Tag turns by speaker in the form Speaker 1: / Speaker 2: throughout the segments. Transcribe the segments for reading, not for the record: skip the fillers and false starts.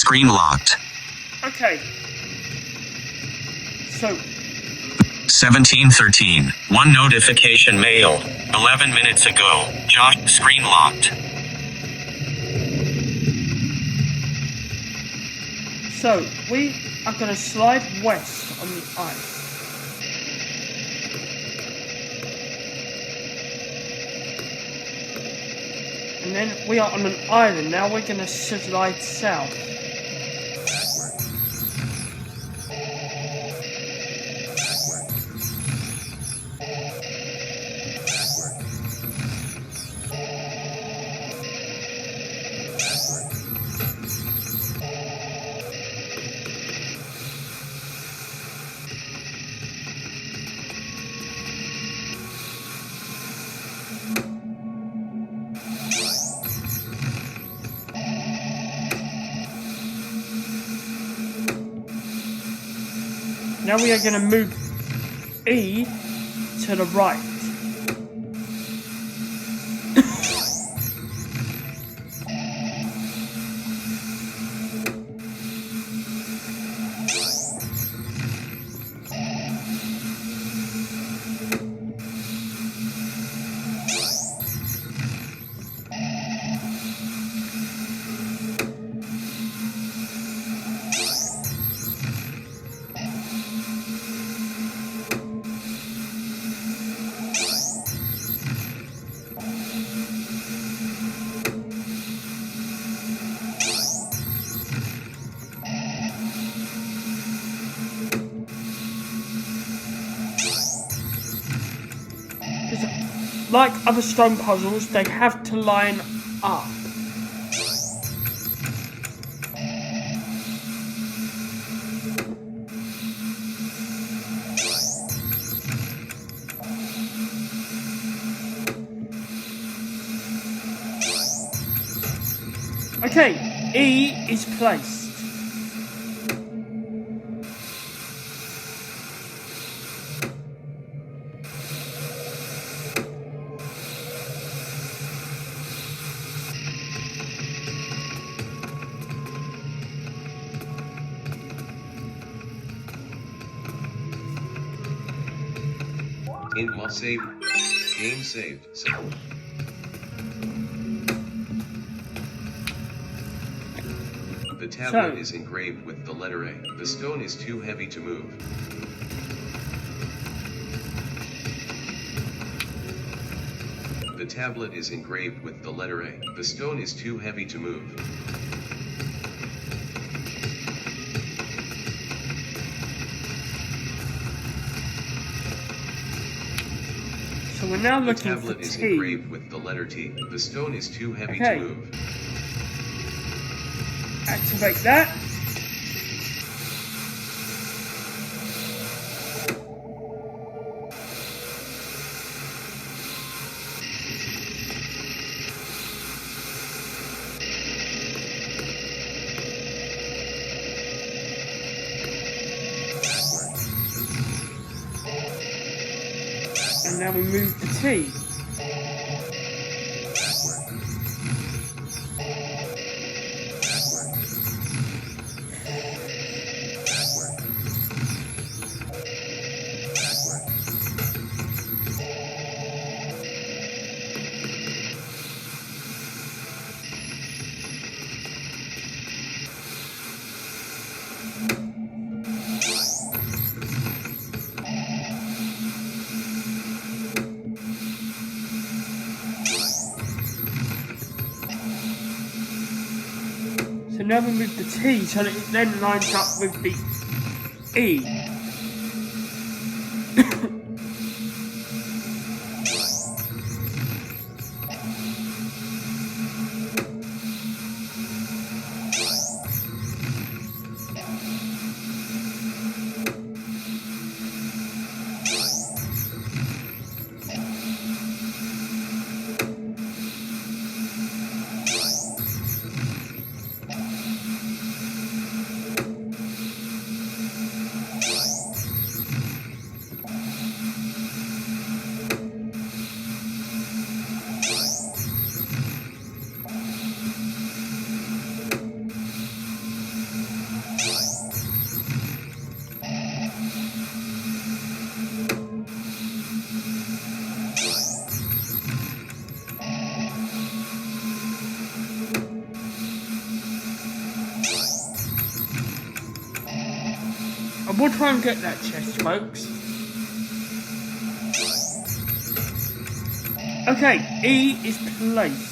Speaker 1: Screen locked.
Speaker 2: Okay. So
Speaker 1: 1713. One notification mail. 11 minutes ago. Josh, screen locked.
Speaker 2: So we are going to slide west on the ice. And then we are on an island. Now we're going to slide south. Now we are going to move E to the right. Like other stone puzzles, they have to line up. Okay, E is placed.
Speaker 3: Input save. Game saved. The tablet is engraved with the letter A. The stone is too heavy to move. The tablet is engraved with the letter A. The stone is too heavy to move.
Speaker 2: So we're now looking
Speaker 3: for T. The tablet is engraved with the letter T. The stone is too heavy to move.
Speaker 2: Activate that. And now we move the T. So now we move the T so that it then lines up with the E. We'll try and get that chest, folks. Okay, E is placed.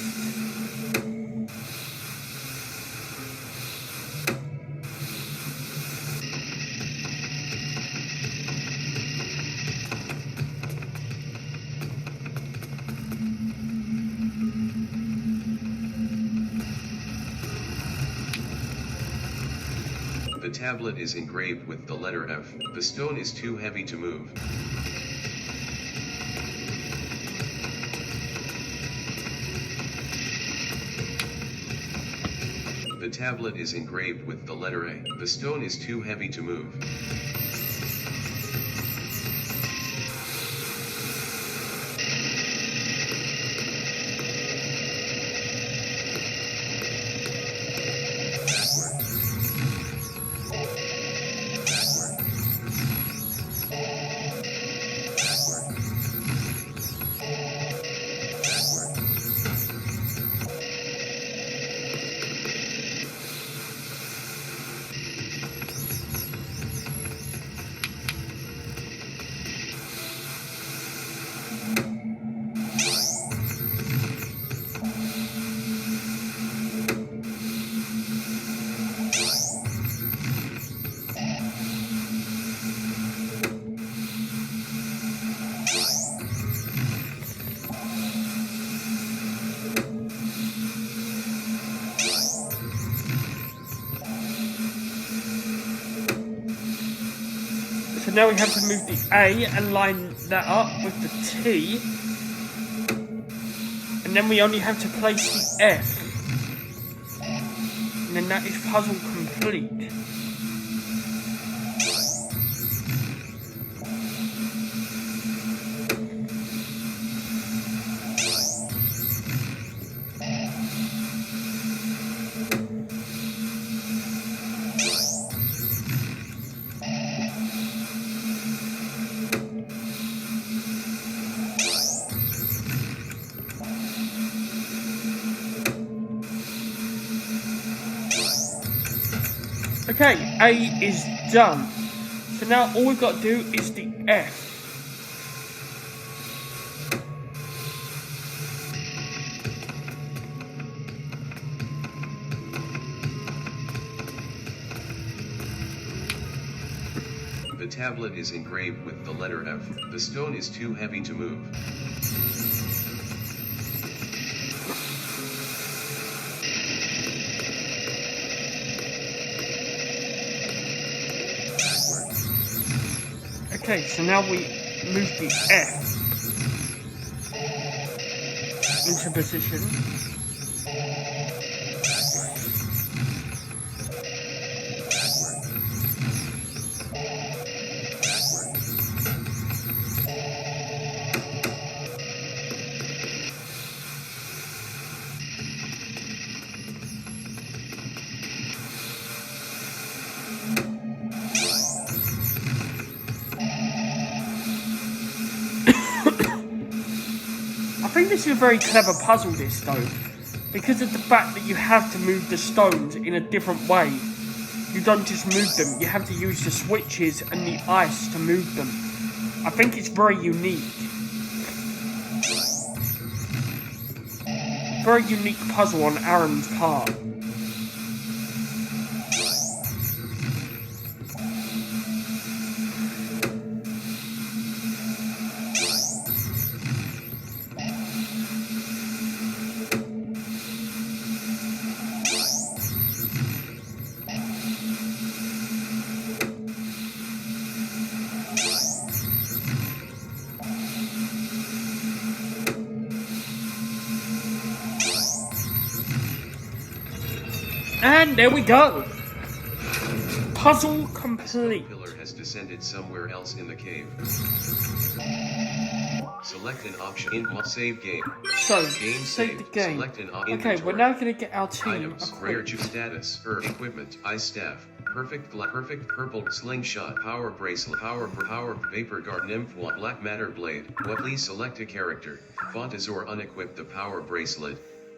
Speaker 3: The tablet is engraved with the letter F. The stone is too heavy to move. The tablet is engraved with the letter A. The stone is too heavy to move.
Speaker 2: So now we have to move the A and line that up with the T. And then we only have to place the F. And then that is puzzle complete. Okay, A is done. So now all we've got to do is the F.
Speaker 3: The tablet is engraved with the letter F. The stone is too heavy to move.
Speaker 2: Okay, so now we move the F into position. I think this is a very clever puzzle, this though, because of the fact that you have to move the stones in a different way. You don't just move them, you have to use the switches and the ice to move them. I think it's very unique. Very unique puzzle on Aaron's part. And there we go. Puzzle complete.
Speaker 3: The pillar has descended somewhere else in the cave. Select an option in save game.
Speaker 2: So,
Speaker 3: Game
Speaker 2: save the game.
Speaker 3: Select an
Speaker 2: Okay, we're now going to get our team
Speaker 3: items, rare
Speaker 2: equipped.
Speaker 3: juice status, equipment, ice staff, perfect purple slingshot, power bracelet, power vapor guard, nymph, black matter blade. Please select a character. Font is or unequip the power bracelet.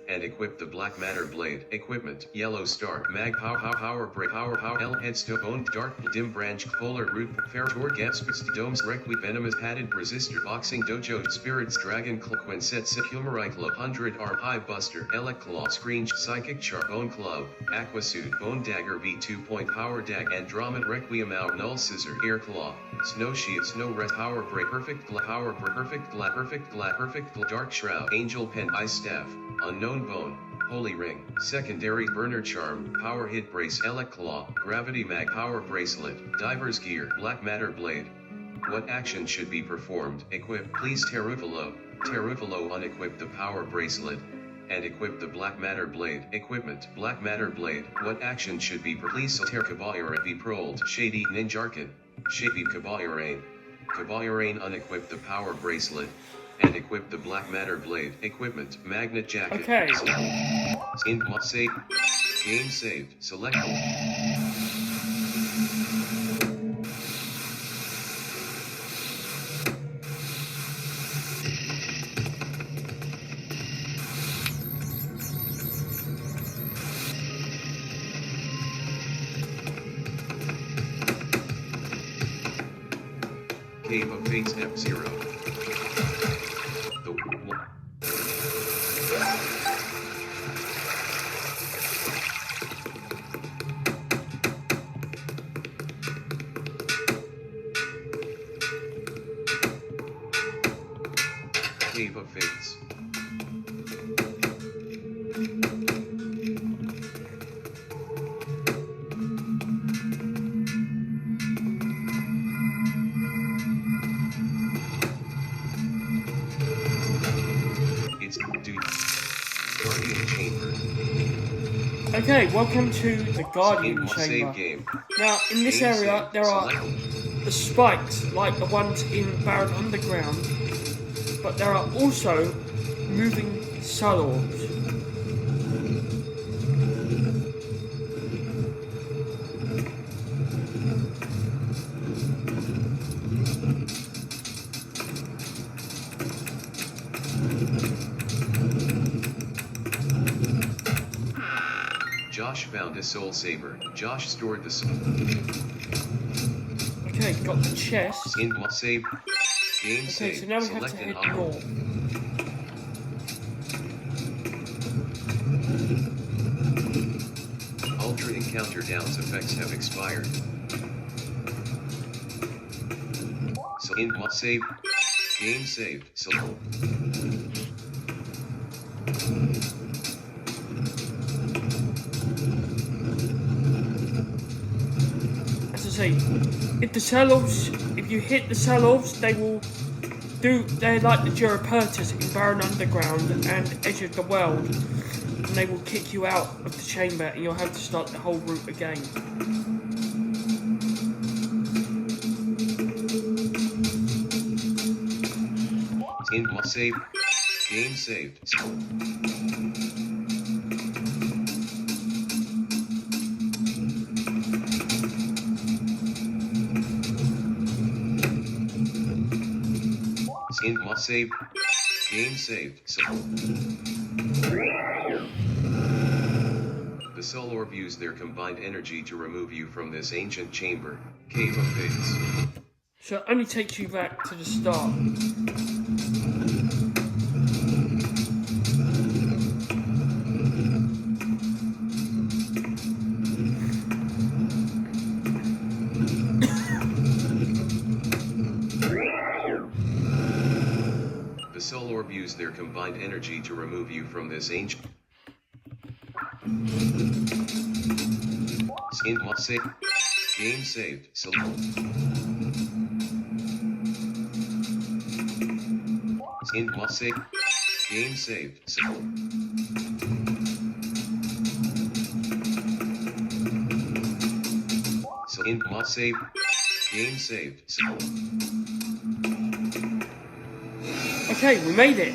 Speaker 3: and equip the black matter blade. Equipment: yellow star, mag power break, power L headstone, bone, dark dim branch, polar root, fair tor gaspis, domes, requi venomous padded resistor, boxing dojo, spirits, dragon quinset, secumarite, 100 arm high buster, elec claw, screen, psychic char, bone club, aquasuit, bone dagger, v2 point power dag, andromet requiem out, null scissor, ear claw, snow shield, snow red, power break, perfect gla, power perfect gla, dark shroud, angel pen, ice staff, unknown bone, holy ring, secondary burner charm, power hit brace, elec claw, gravity mag, power bracelet, diver's gear, black matter blade. What action should be performed? Equip, please Terufalo unequip the power bracelet, and equip the black matter blade. Equipment, black matter blade. What action should be please Ter Kabayara be prolled, shady ninjarkin, shady Kabayarain unequip the power bracelet, and equip the black matter blade. Equipment, magnet jacket.
Speaker 2: Okay.
Speaker 3: Save. Game saved. Select. Cave of Fates F0. Cave of Fates. It's Guardian Chamber.
Speaker 2: Okay, welcome to the Guardian Chamber.
Speaker 3: Game.
Speaker 2: Now, in this area, there are the spikes, like the ones in Baron Underground, but there are also moving sun orbs.
Speaker 3: Josh found a soul saber. Josh stored the soul.
Speaker 2: Okay, got the chest.
Speaker 3: In save. Game
Speaker 2: Okay,
Speaker 3: save.
Speaker 2: so now we have
Speaker 3: Select
Speaker 2: to
Speaker 3: an
Speaker 2: head north.
Speaker 3: Ultra encounter downs effects have expired. So in save. Game saved. So
Speaker 2: As I say, if you hit the Salovs, they're like the Jurapertas in Baron Underground and Edge of the World, and they will kick you out of the chamber and you'll have to start the whole route again.
Speaker 3: in save. Game saved. In save. Game saved. The Soul Orb use their combined energy to remove you from this ancient chamber, Cave of Fates.
Speaker 2: So it only takes you back to the start.
Speaker 3: The Soul Orb use their combined energy to remove you from this ancient. In save. Game saved. In save. Game saved. In save. Game saved.
Speaker 2: Okay, we made it.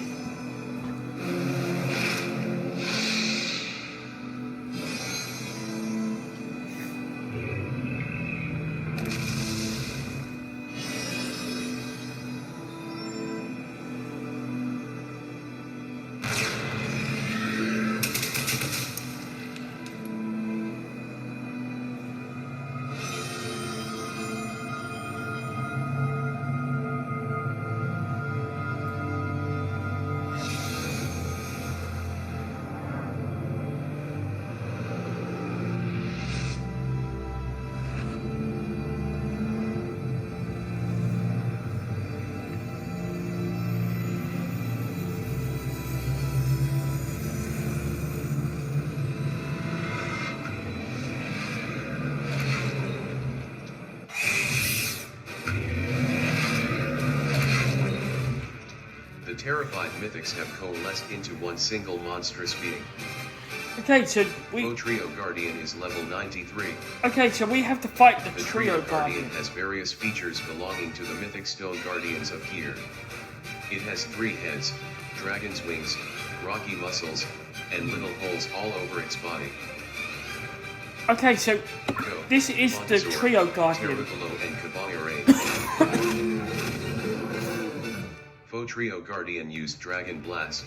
Speaker 3: terrified mythics have coalesced into one single monstrous being.
Speaker 2: Okay, so
Speaker 3: Trio Guardian is level 93.
Speaker 2: Okay, so we have to fight the
Speaker 3: The
Speaker 2: Trio
Speaker 3: Trio
Speaker 2: Guardian.
Speaker 3: Guardian has various features belonging to the mythic stone guardians of here. It has 3 heads, dragon's wings, rocky muscles, and little holes all over its body.
Speaker 2: Okay, so
Speaker 3: Go.
Speaker 2: this is the
Speaker 3: Montezor,
Speaker 2: Trio Guardian.
Speaker 3: Terravolo, and Cavaliere. Trio Guardian used Dragon Blast.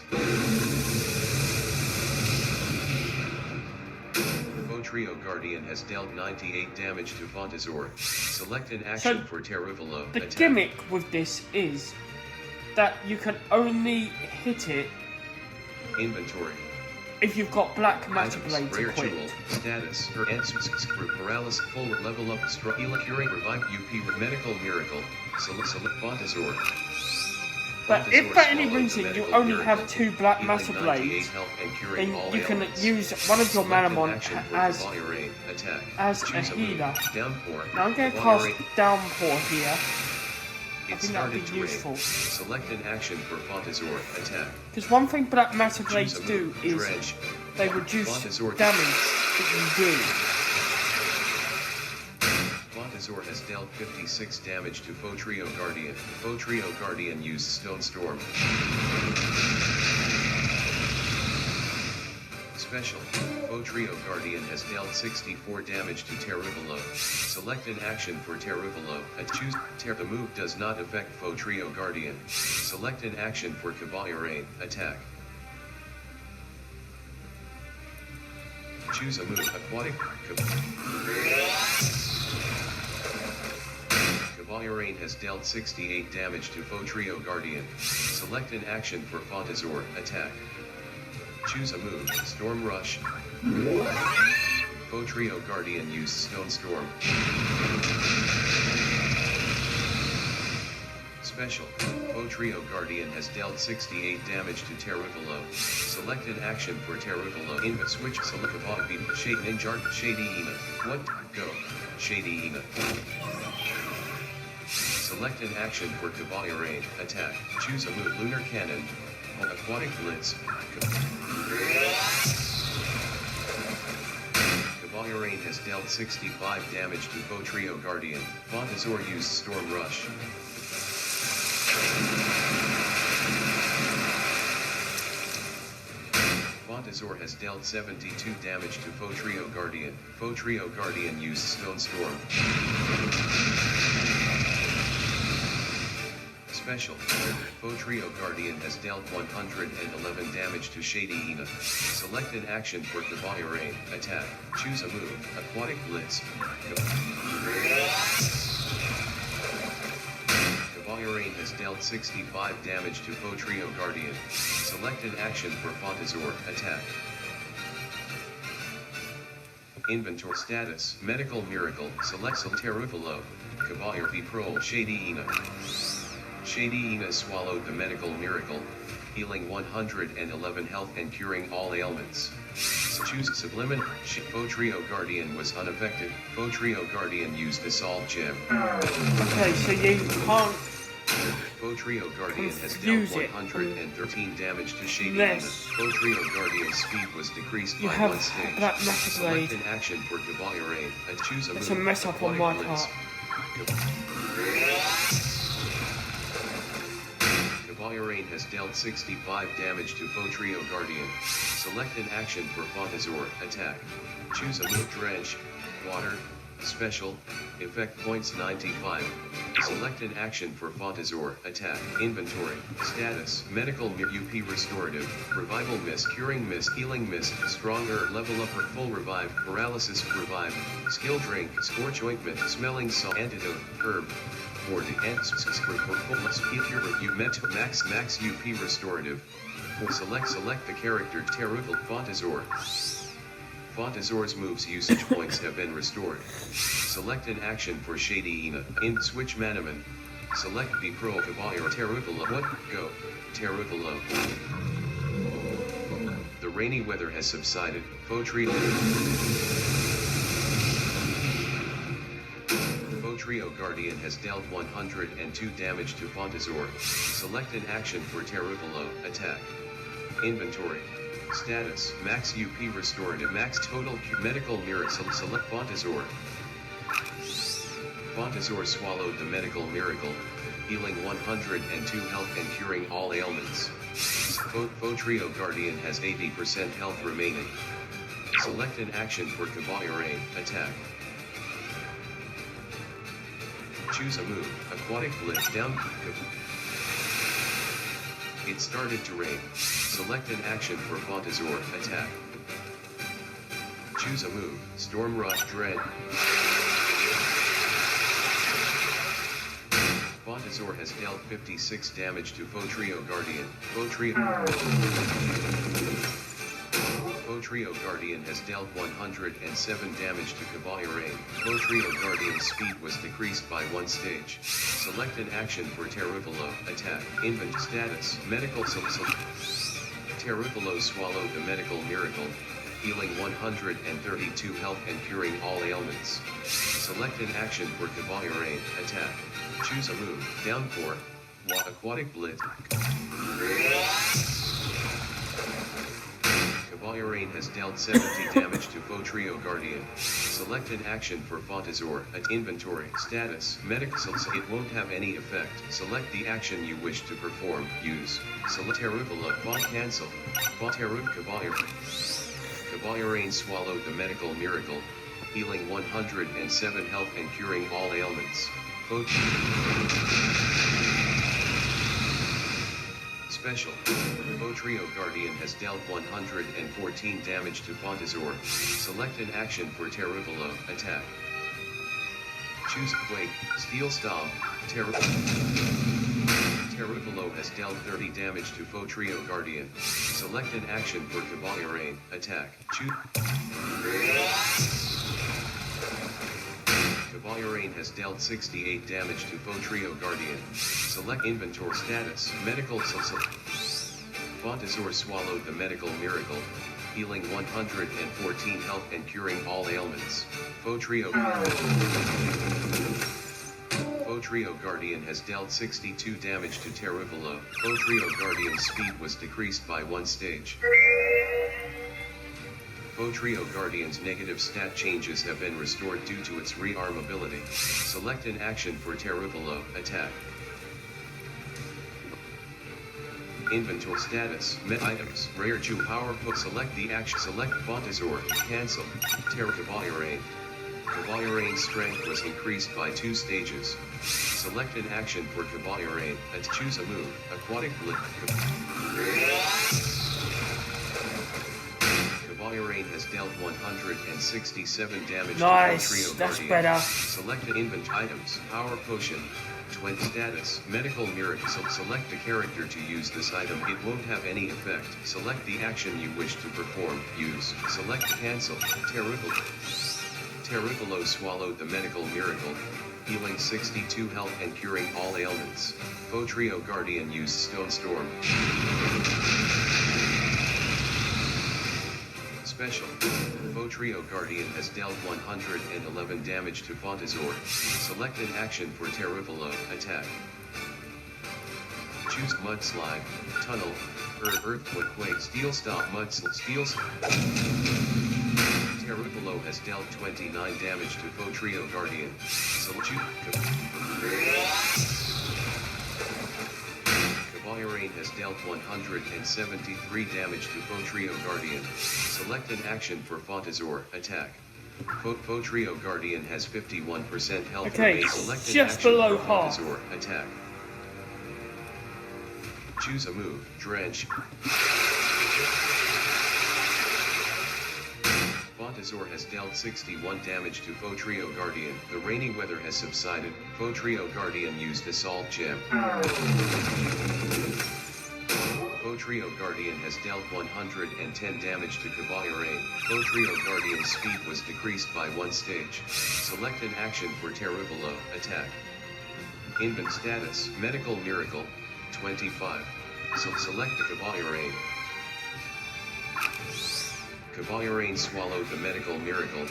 Speaker 3: Trio Guardian has dealt 98 damage to Fontazor. Select an action
Speaker 2: So,
Speaker 3: for Terravolo.
Speaker 2: The
Speaker 3: attack.
Speaker 2: gimmick with this is that you can only hit it
Speaker 3: Inventory.
Speaker 2: if you've got Black Matter
Speaker 3: Items,
Speaker 2: Blades
Speaker 3: rare
Speaker 2: equipped.
Speaker 3: jewel, status, her answers, paralysis, full level up, heal, curing, revive, UP, medical miracle, select Fontazor.
Speaker 2: But if for any reason you only have 2 Black Matter
Speaker 3: Healing 98
Speaker 2: Blades,
Speaker 3: health and curing
Speaker 2: then
Speaker 3: all
Speaker 2: you can
Speaker 3: ailments.
Speaker 2: use one of your
Speaker 3: Select an
Speaker 2: Manamon
Speaker 3: action for
Speaker 2: as
Speaker 3: Cavaliere, attack.
Speaker 2: as a
Speaker 3: Choose
Speaker 2: healer.
Speaker 3: move, Downpour.
Speaker 2: Now I'm going to
Speaker 3: Cavaliere,
Speaker 2: cast Downpour here. I
Speaker 3: it
Speaker 2: think that would
Speaker 3: started
Speaker 2: be
Speaker 3: to rain.
Speaker 2: useful.
Speaker 3: Select an action for Fontazor, attack.
Speaker 2: Because one thing Black Matter Blades
Speaker 3: Choose a
Speaker 2: do
Speaker 3: move,
Speaker 2: is
Speaker 3: dredge.
Speaker 2: they reduce
Speaker 3: Fontazor.
Speaker 2: damage that you do.
Speaker 3: Fontazor has dealt 56 damage to Trio Guardian. Trio Guardian used Stone Storm. Special. Trio Guardian has dealt 64 damage to Terravolo. Select an action for Terravolo. Choose the move does not affect Trio Guardian. Select an action for Cavaliere. Attack. Choose a move. Aquatic. Cavaliere has dealt 68 damage to Trio Guardian. Select an action for Fontazor. Attack. Choose a move. Storm Rush. Trio Guardian used Stone Storm. Special. Trio Guardian has dealt 68 damage to Terravolo. Select an action for Terravolo. Inva switch. Select a Shade Ninja. Shady Ina. What? Go. Shady Ina. Select an action for Cavaliere. Attack. Choose a move. Lunar Cannon. Aquatic Blitz. Cavaliere has dealt 65 damage to Trio Guardian. Fontazor used Storm Rush. Fontazor has dealt 72 damage to Trio Guardian. Trio Guardian used Stone Storm. Special. Trio Guardian has dealt 111 damage to Shady Ina. Select an action for Cavaliere. Attack. Choose a move. Aquatic Blitz. Cavaliere has dealt 65 damage to Trio Guardian. Select an action for Fontazor. Attack. Inventory status. Medical Miracle. Select Terravolo. Cavaliere Pro. Shady Ina. Shady Ina swallowed the medical miracle, healing 111 health and curing all ailments. Choose Sublimin. Trio Guardian was unaffected. Trio Guardian used Assault Gem.
Speaker 2: Okay, so you can't
Speaker 3: Trio Guardian has
Speaker 2: confuse
Speaker 3: dealt
Speaker 2: it
Speaker 3: 113 damage to Shady
Speaker 2: unless
Speaker 3: Ina. Trio Guardian's speed was decreased
Speaker 2: you
Speaker 3: by
Speaker 2: have
Speaker 3: 1 stage.
Speaker 2: Black Matter
Speaker 3: Select
Speaker 2: Blade.
Speaker 3: an action for Cavaliere. Choose a
Speaker 2: It's
Speaker 3: move.
Speaker 2: a mess up on my
Speaker 3: Aquatic Blitz.
Speaker 2: part.
Speaker 3: Cavaliere has dealt 65 damage to Trio Guardian. Select an action for Fontazor. Attack. Choose a move. Drench. Water. Special. Effect points 95. Select an action for Fontazor. Attack. Inventory. Status. Medical UP Restorative. Revival Mist. Curing Mist. Healing Mist. Stronger. Level up or full revive. Paralysis. Revive. Skill Drink. Scorch Ointment. Smelling Salt. Antidote. Herb. 40 and max UP restorative. Select the character Terravolo. Fontazor. Fontazor's moves usage points have been restored. Select an action for Shady Ina. In switch Manamon. Select Pro Cavaliere. Terravolo. What? Go. Terravolo. The rainy weather has subsided. Trio Trio Guardian has dealt 102 damage to Fontazor. Select an action for Terupalo. Attack. Inventory. Status. Max UP Restorative. Max Total Medical Miracle. Select Fontazor. Fontazor swallowed the Medical Miracle, healing 102 health and curing all ailments. Trio Guardian has 80% health remaining. Select an action for Kabayarain. Attack. Choose a move. Aquatic Blitz down. It started to rain. Select an action for Fontazor. Attack. Choose a move. Storm Rush Dread. Fontazor has dealt 56 damage to Trio Guardian. Trio Guardian has dealt 107 damage to Kabayarain. Trio Guardian's speed was decreased by 1 stage. Select an action for Terupalo. Attack. Invent status. Medical Terupalo swallowed the Medical Miracle, healing 132 health and curing all ailments. Select an action for Kabayarain. Attack. Choose a move. Downpour. Aquatic Blitz. Kabayarain has dealt 70 damage to Trio Guardian. Select an action for Fontazor. At inventory. Status. Medical. It won't have any effect. Select the action you wish to perform. Use. Select Terupalo. Cancel. Kabayarain swallowed the Medical Miracle, healing 107 health and curing all ailments. Special. Trio Guardian has dealt 114 damage to Fontazor. Select an action for Terupalo. Attack. Choose Quake. Steel Stomp. Terupalo has dealt 30 damage to Trio Guardian. Select an action for Kabayarain. Attack. Choose. Kabayarain has dealt 68 damage to Trio Guardian. Select inventory status. Medical. Fontazor swallowed the Medical Miracle, healing 114 health and curing all ailments. Trio Guardian has dealt 62 damage to Terupalo. Trio Guardian's speed was decreased by 1 stage. Trio Guardian's negative stat changes have been restored due to its rearm ability. Select an action for Terupalo. Attack. Inventory status. Items. Rare Jew Power Hook. Select the action. Select Fontazor. Cancel. Kabayarain. Kabayarain's strength was increased by 2 stages. Select an action for Kabayarain and choose a move. Aquatic Blitz. Kabayarain has dealt 167 damage to Trio Guardian.
Speaker 2: That's better.
Speaker 3: Select the invent items. Power Potion. 20 status. Medical Miracle. Select a character to use this item. It won't have any effect. Select the action you wish to perform. Use. Select cancel. Terupalo swallowed the Medical Miracle, healing 62 health and curing all ailments. Trio Guardian used Stone Storm. Special. Trio Guardian has dealt 111 damage to Fontazor. Select an action for Terupalo. Attack. Choose Mudslide, Tunnel, Earthquake, Steel Stop, Steel Terupalo has dealt 29 damage to Trio Guardian. Kabayarain has dealt 173 damage to Trio Guardian. Select an action for Fontazor. Attack. Trio Guardian has 51% health.
Speaker 2: Okay,
Speaker 3: Select an
Speaker 2: just
Speaker 3: action
Speaker 2: below
Speaker 3: for
Speaker 2: half.
Speaker 3: Fontazor. Attack. Choose a move. Drench. Fontazor has dealt 61 damage to Trio Guardian. The rainy weather has subsided. Trio Guardian used Assault Gem. Trio Guardian has dealt 110 damage to Kabayarain. Trio Guardian's speed was decreased by 1 stage. Select an action for Terupalo. Attack. Invent status. Medical Miracle. 25. Select the Kabayarain. Kabayarain swallowed the Medical Miracle,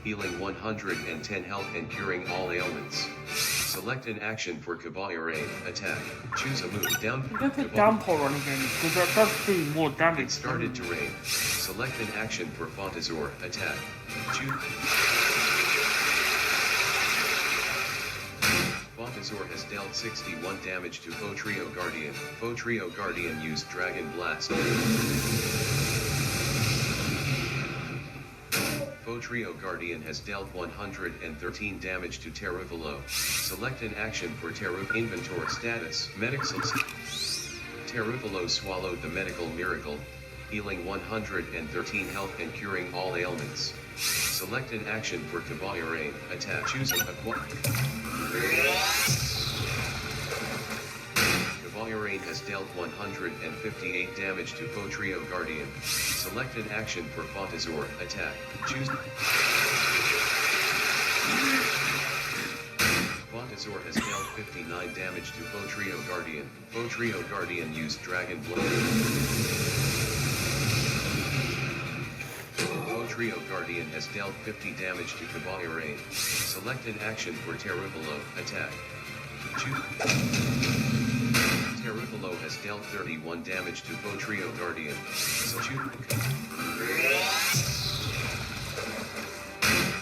Speaker 3: healing 110 health and curing all ailments. Select an action for Caballerain, attack. Choose a move down.
Speaker 2: I'm going to put downpour on again because that does do more damage.
Speaker 3: It started to rain. Select an action for Fontazor, attack. Choose. Fontazor has dealt 61 damage to Fotrio Guardian. Fotrio Guardian used Dragon Blast. Fotrio Guardian has dealt 113 damage to Teruvalo. Select an action for Teru. Inventory status. Medicals. Teruvalo swallowed the medical miracle, healing 113 health and curing all ailments. Select an action for Caballerain, attack. Choose a Caballerain has dealt 158 damage to Fotrio Guardian. Select an action for Fontazor, attack. Choose. Fontazor has dealt 59 damage to Fotrio Guardian. Fotrio Guardian used Dragon Blade. Fotrio Guardian has dealt 50 damage to Caballerain. Select an action for Teruvalo, attack. Choose. Teruvalo has dealt 31 damage to Fotrio Guardian. So choose.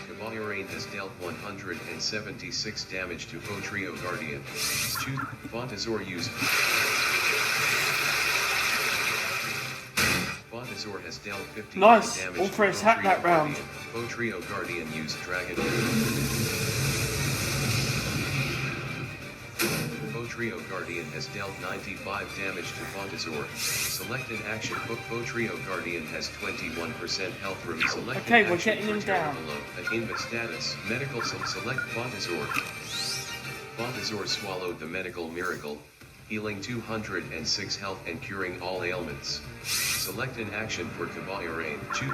Speaker 3: Caballerain has dealt 176 damage to Fotrio Guardian. Choose. Fontazor used. Fontazor has dealt 59
Speaker 2: Nice.
Speaker 3: damage
Speaker 2: All
Speaker 3: to
Speaker 2: three attack that round.
Speaker 3: Fotrio Guardian used Dragon. Fotrio Guardian has dealt 95 damage to Fontazor. Select an action. Fotrio Guardian has 21% health room. Select
Speaker 2: Okay,
Speaker 3: an
Speaker 2: we're
Speaker 3: action
Speaker 2: getting him
Speaker 3: for
Speaker 2: down.
Speaker 3: Teruvalo. An inva status. Medical. Select Fontazor. Fontazor swallowed the medical miracle, healing 206 health and curing all ailments. Select an action for Caballerain. Choose.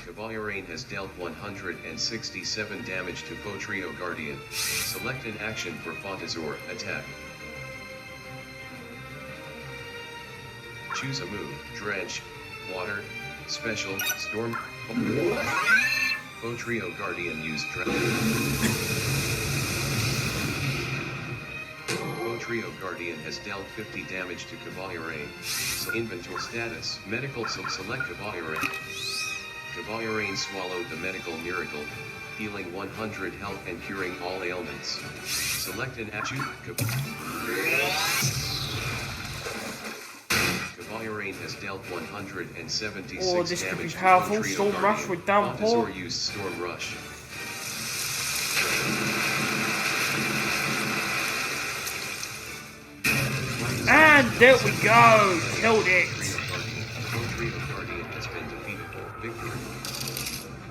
Speaker 3: Caballerain has dealt 167 damage to Fotrio Guardian. Select an action for Fontazor, attack. Choose a move. Drench, water, special, storm. Fotrio Guardian used Fotrio Guardian has dealt 50 damage to Caballerain. Inventory status. Medical. Select Caballerain. Caballerain swallowed the medical miracle, healing 100 health and curing all ailments. Select an action. Caballerain has dealt 176
Speaker 2: Oh, this could
Speaker 3: damage
Speaker 2: be
Speaker 3: to
Speaker 2: powerful.
Speaker 3: Fotrio
Speaker 2: Storm
Speaker 3: Guardian.
Speaker 2: Rush with downpour.
Speaker 3: Fontazor used Storm Rush.
Speaker 2: And there we go. Killed it.
Speaker 3: Fotrio Guardian has been defeated. Victory.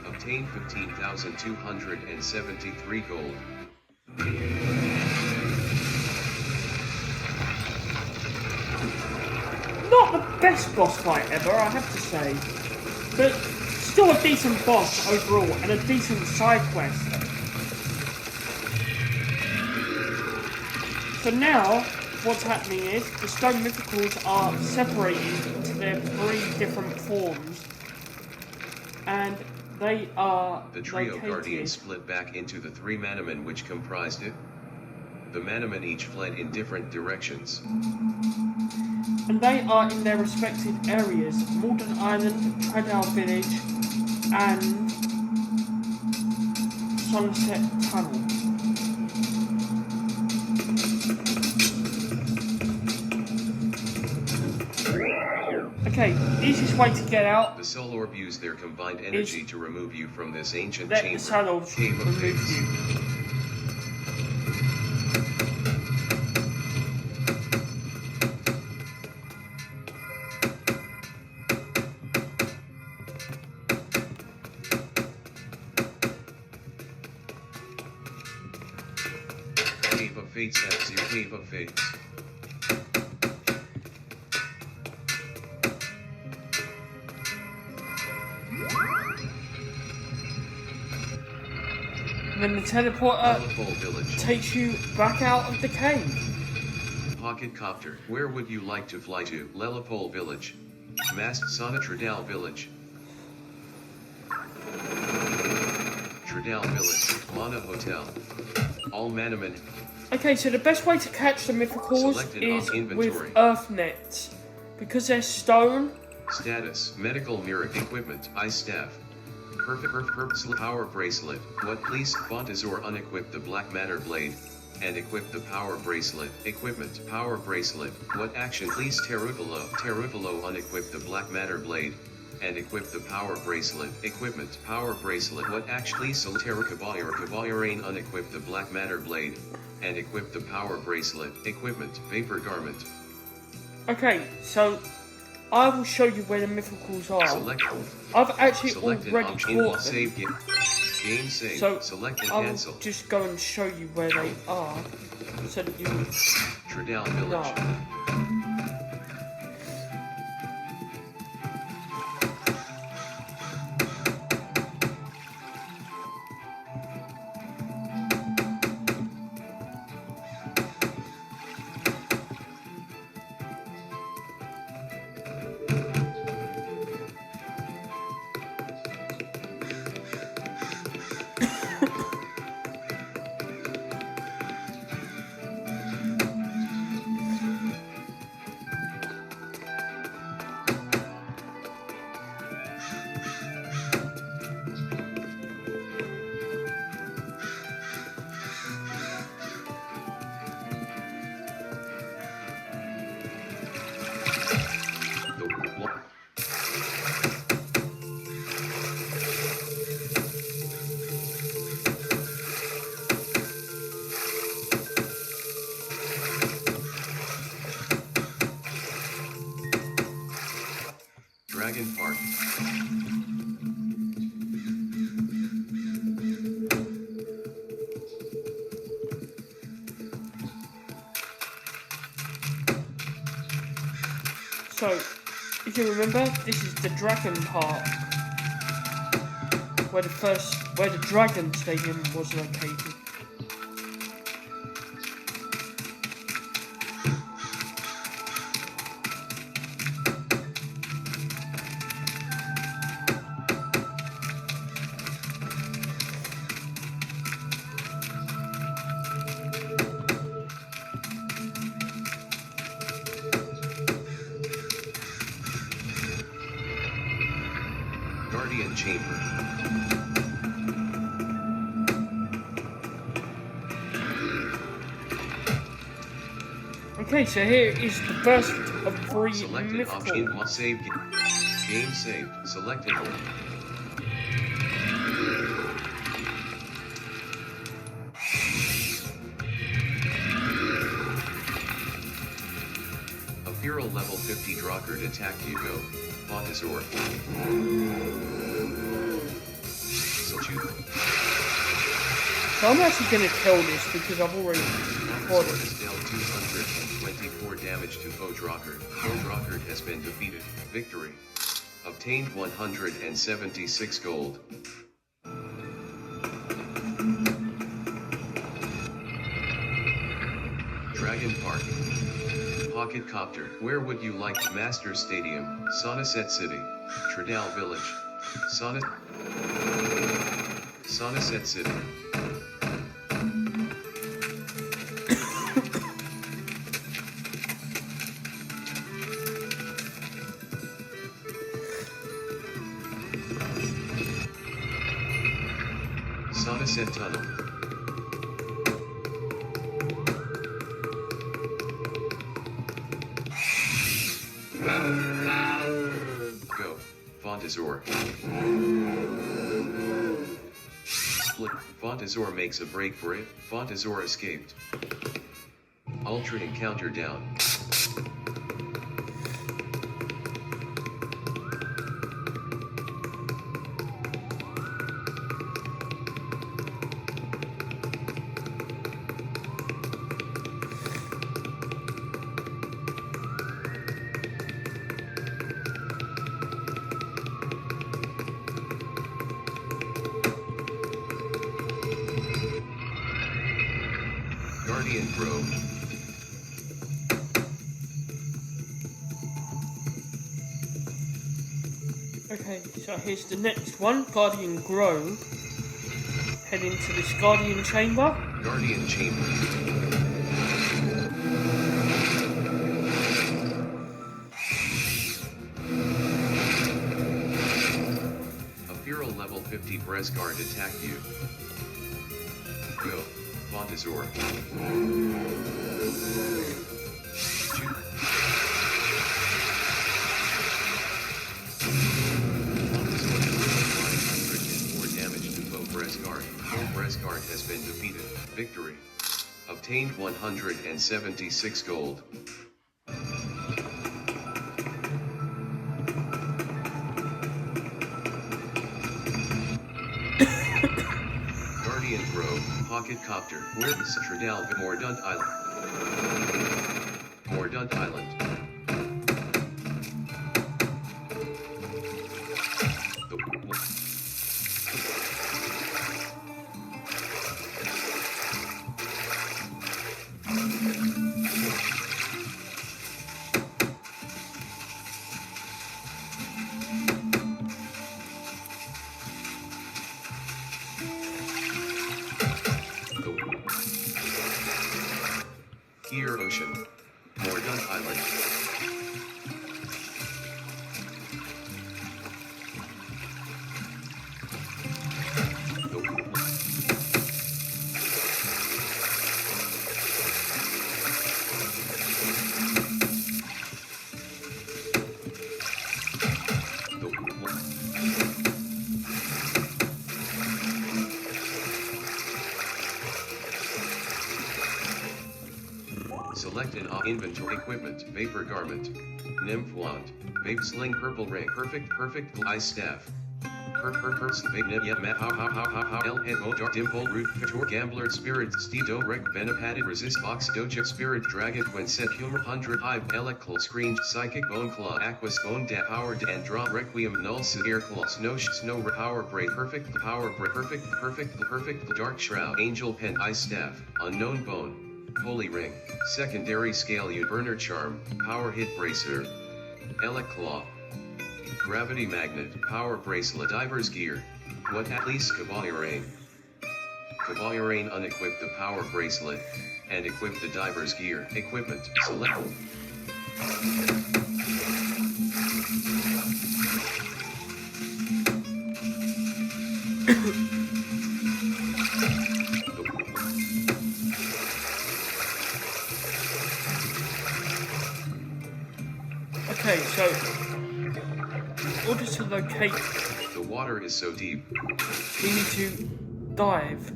Speaker 3: Obtain 15,273 gold.
Speaker 2: Not the best boss fight ever, I have to say. But still a decent boss overall and a decent side quest. So now, what's happening is the stone mythicals are separated into their 3 different forms. And they are
Speaker 3: The trio
Speaker 2: located...
Speaker 3: Guardian split back into the 3 Manamon which comprised it. The Manamon each fled in different directions.
Speaker 2: And they are in their respective areas: Malden Island, Treadell Village, and Sunset Tunnel. Okay, easiest way to get out.
Speaker 3: The Soul Orb used their combined energy to remove you from this ancient
Speaker 2: Let
Speaker 3: chamber.
Speaker 2: the Soul Orb
Speaker 3: Cave of
Speaker 2: remove
Speaker 3: Fates.
Speaker 2: you.
Speaker 3: Cave of Fates F-Zero. Cave of Fates.
Speaker 2: And then the teleporter
Speaker 3: Lelapole Village.
Speaker 2: takes you back out of the cave.
Speaker 3: Pocket Copter. Where would you like to fly to? Lelapole Village. Mast Sonatradal Village. Tredal Village, Mana Hotel. All Manamon.
Speaker 2: Okay, so the best way to catch the mythicals
Speaker 3: Selected
Speaker 2: is
Speaker 3: on inventory.
Speaker 2: with earth nets. Because they're stone.
Speaker 3: Status, medical mirror, equipment, ice staff. Purpose, power bracelet. What please, Fontazor unequip the black matter blade. And equip the power bracelet. Equipment, power bracelet. What action please, Terufalo unequip the black matter blade. And equip the power bracelet. Equipment, power bracelet. What action please, Cavalerain unequip the black matter blade. And equip the power bracelet. Equipment, vapor garment.
Speaker 2: Okay, so I will show you where the mythicals are.
Speaker 3: Select.
Speaker 2: I've actually
Speaker 3: Select an
Speaker 2: already
Speaker 3: option.
Speaker 2: caught them.
Speaker 3: Save game. Game save.
Speaker 2: So
Speaker 3: Select and
Speaker 2: I will
Speaker 3: cancel.
Speaker 2: just go and show you where they are, so that you
Speaker 3: Tredal Village.
Speaker 2: know.
Speaker 3: Dragon Park.
Speaker 2: So, if you remember, this is the Dragon Park, where the Dragon Stadium was located.
Speaker 3: Guardian Chamber.
Speaker 2: Okay, so here is the first of 3
Speaker 3: Selected option.
Speaker 2: mythicals.
Speaker 3: Save. Game saved. Selected. A Feral level 50 Drawkard attack Hugo. Fontazor.
Speaker 2: So I'm actually going to kill this because I've already caught
Speaker 3: Fontazor
Speaker 2: it.
Speaker 3: has dealt 224 damage to Foe Drawkard. Foe Drawkard has been defeated. Victory. Obtained 176 gold. Dragon Park. Pocket Copter. Where would you like? Master Stadium. Somerset City. Tredal Village. Somerset City. Somerset Tunnel. Go. Fontazor. Split. Fontazor makes a break for it. Fontazor escaped. Ultra encounter down. Guardian Grove.
Speaker 2: Okay, so here's the next one, Guardian Grove. head into this Guardian Chamber.
Speaker 3: Guardian Chamber. A Feral level 50 breast guard attack you. Go. Montezor. Breast guard has been defeated. Victory. Obtained 176 gold. Guardian Grove, Pocket Copter, Where Citradel, Mordaunt Island. Mordaunt Island. Here Ocean. Mordaunt Island. Select an inventory equipment, vapor garment, nymph wand, vape sling, purple ring, perfect ice staff. L head motor dimple root couture gambler spirit steedo rec padded resist box doja spirit dragon quinset humor 100 hive electrical screen psychic bone claw aquas bone da power and draw requiem null air claw snow power break perfect dark shroud angel pen ice staff unknown bone holy ring secondary scale burner charm power hit bracer elec claw gravity magnet, power bracelet, diver's gear. What at least Caballerain unequip the power bracelet, and equip the diver's gear. Equipment, select.
Speaker 2: Okay, so in order to locate,
Speaker 3: the water is so deep.
Speaker 2: We need to dive.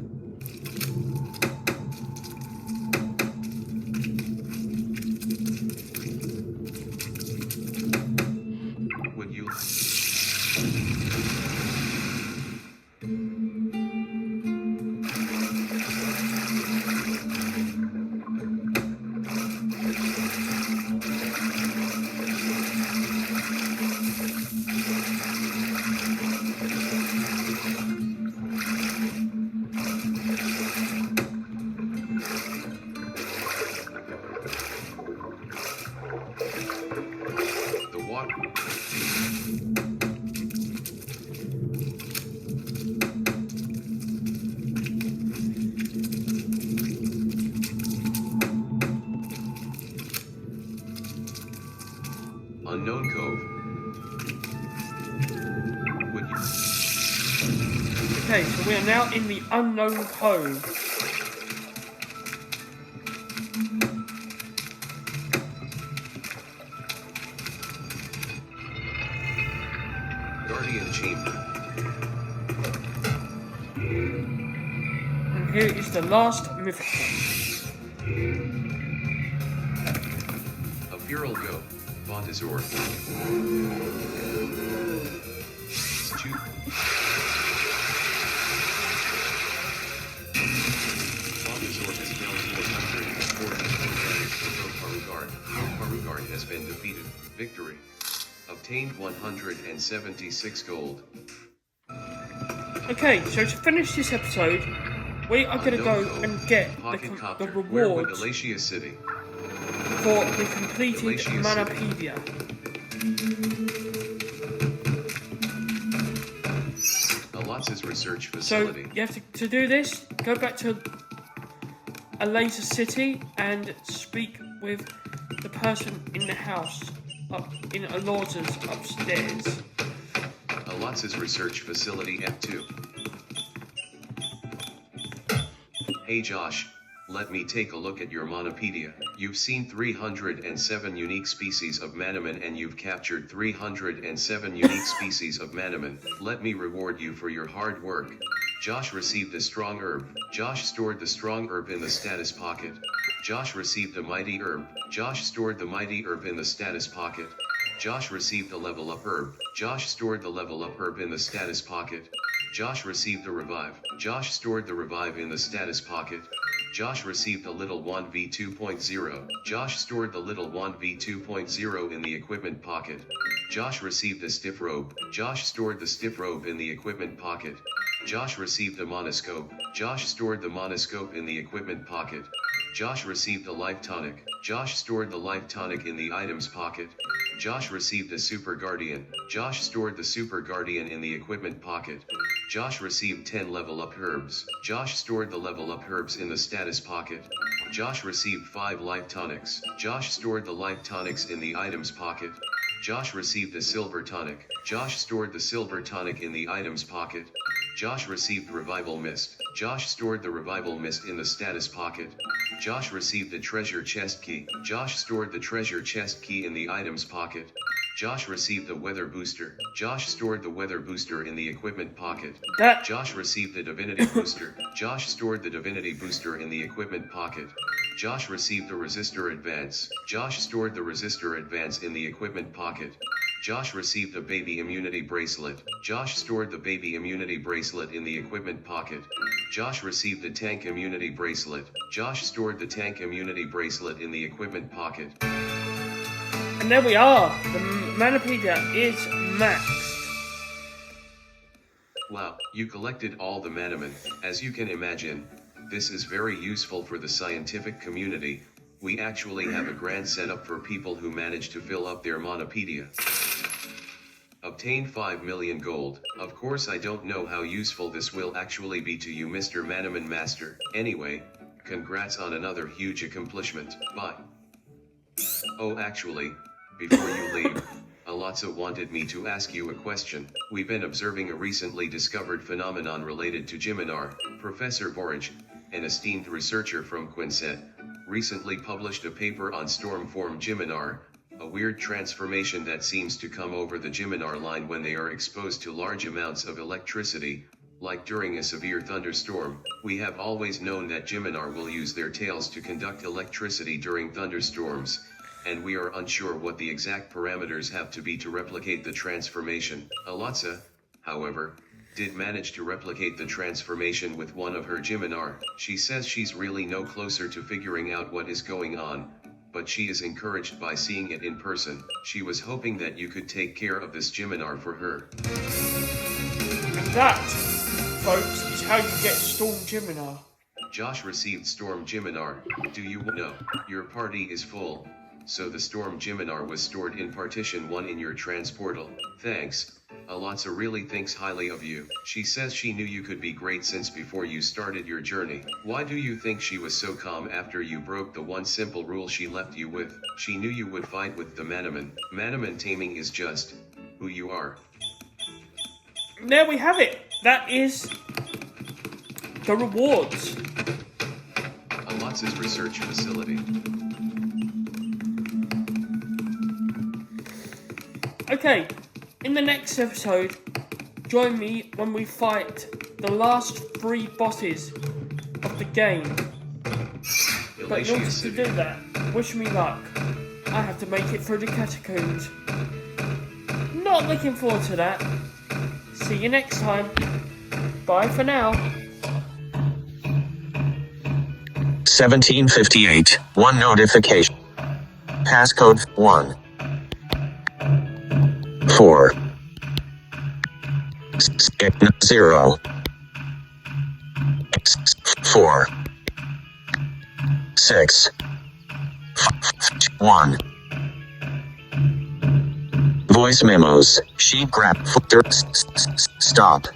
Speaker 3: Would you? Unknown Cove. Would you?
Speaker 2: Okay, so we are now in the Unknown Cove.
Speaker 3: Guardian Chamber.
Speaker 2: And here is the last mythical.
Speaker 3: A Feral Go. Montezor. Montezor has dealt 440 Parugard has been defeated. Victory. Obtained 176 gold.
Speaker 2: Okay, so to finish this episode, we are going to go and get the reward
Speaker 3: City.
Speaker 2: For the completed Manapedia.
Speaker 3: Lots' research
Speaker 2: So
Speaker 3: facility.
Speaker 2: you have to do this, go back to a laser city and speak with the person in the house up in Alorza's upstairs.
Speaker 3: Lots' research facility F2. Hey Josh, let me take a look at your Monopedia. You've seen 307 unique species of Manamon and you've captured 307 unique species of Manamon. Let me reward you for your hard work. Josh received a strong herb. Josh stored the strong herb in the status pocket. Josh received a mighty herb. Josh stored the mighty herb in the status pocket. Josh received the level up herb. Josh stored the level up herb in the status pocket. Josh received the revive. Josh stored the revive in the status pocket. Josh received the little wand V2.0. Josh stored the little wand V2.0 in the equipment pocket. Josh received a stiff robe. Josh stored the stiff robe in the equipment pocket. Josh received a monoscope. Josh stored the monoscope in the equipment pocket. Josh received the life tonic. Josh stored the life tonic in the items pocket. Josh received a super guardian. Josh stored the super guardian in the equipment pocket. Josh received 10 level up herbs. Josh stored the level up herbs in the status pocket. Josh received 5 life tonics. Josh stored the life tonics in the items pocket. Josh received a silver tonic. Josh stored the silver tonic in the items pocket. Josh received revival mist. Josh stored the revival mist in the status pocket. Josh received a treasure chest key. Josh stored the treasure chest key in the items pocket. Josh received a weather booster. Josh stored the weather booster in the equipment pocket. Josh received the divinity booster. Josh stored the divinity booster in the equipment pocket. Josh received the resistor advance. Josh stored the resistor advance in the equipment pocket. Josh received a baby immunity bracelet. Josh stored the baby immunity bracelet in the equipment pocket. Josh received a tank immunity bracelet. Josh stored the tank immunity bracelet in the equipment pocket.
Speaker 2: And there we are. The Manopedia is maxed.
Speaker 3: Wow, you collected all the Manamon. As you can imagine, this is very useful for the scientific community. We actually have a grand setup for people who manage to fill up their Monopedia. Obtain 5 million gold. Of course I don't know how useful this will actually be to you, Mr. Manamon Master. Anyway, congrats on another huge accomplishment. Bye. Oh, actually, before you leave, Alotsa wanted me to ask you a question. We've been observing a recently discovered phenomenon related to Giminar. Professor Vorage, an esteemed researcher from Quinset, recently published a paper on storm-form Giminar, a weird transformation that seems to come over the Giminar line when they are exposed to large amounts of electricity, like during a severe thunderstorm. We have always known that Giminar will use their tails to conduct electricity during thunderstorms, and we are unsure what the exact parameters have to be to replicate the transformation. Alotsa, however, did manage to replicate the transformation with one of her Giminar. She says she's really no closer to figuring out what is going on, but she is encouraged by seeing it in person. She was hoping that you could take care of this Giminar for her.
Speaker 2: And that, folks, is how you get Storm Giminar.
Speaker 3: Josh received Storm Giminar. Do you know? Your party is full, so the Storm Giminar was stored in Partition 1 in your transportal. Thanks. Alotsa really thinks highly of you. She says she knew you could be great since before you started your journey. Why do you think she was so calm after you broke the one simple rule she left you with? She knew you would fight with the Manamon. Manamon taming is just who you are.
Speaker 2: There we have it. That is the rewards.
Speaker 3: Alotsa's research facility. Okay.
Speaker 2: In the next episode, join me when we fight the last 3 bosses of the game. But in order to do that, wish me luck. I have to make it through the catacombs. Not looking forward to that. See you next time. Bye for now.
Speaker 1: 1758. 1 notification. Passcode 1. 4 0 4 6 1. Voice memos. Sheet grab. Stop.